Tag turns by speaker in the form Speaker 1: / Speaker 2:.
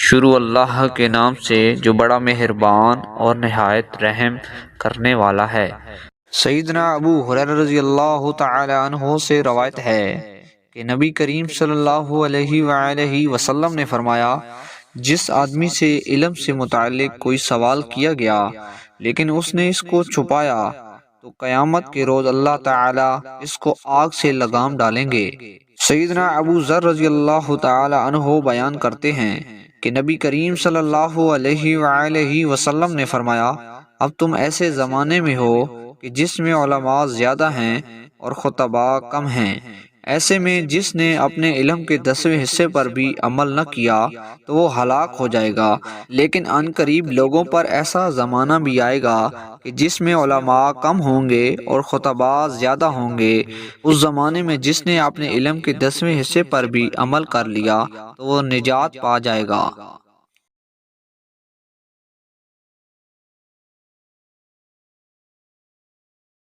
Speaker 1: شروع اللہ کے نام سے جو بڑا مہربان اور نہایت رحم کرنے والا ہے۔ سیدنا ابو ہریرہ رضی اللہ تعالی عنہ سے روایت ہے کہ نبی کریم صلی اللہ علیہ وآلہ وسلم نے فرمایا، جس آدمی سے علم سے متعلق کوئی سوال کیا گیا لیکن اس نے اس کو چھپایا تو قیامت کے روز اللہ تعالی اس کو آگ سے لگام ڈالیں گے۔ سیدنا ابو ذر رضی اللہ تعالی عنہ بیان کرتے ہیں کہ نبی کریم صلی اللہ علیہ وآلہ وسلم نے فرمایا، اب تم ایسے زمانے میں ہو کہ جس میں علماء زیادہ ہیں اور خطباء کم ہیں۔ ایسے میں جس نے اپنے علم کے 10ویں حصے پر بھی عمل نہ کیا تو وہ ہلاک ہو جائے گا، لیکن ان قریب لوگوں پر ایسا زمانہ بھی آئے گا کہ جس میں علماء کم ہوں گے اور خطباء زیادہ ہوں گے۔ اس زمانے میں جس نے اپنے علم کے 10ویں حصے پر بھی عمل کر لیا تو وہ نجات پا جائے گا۔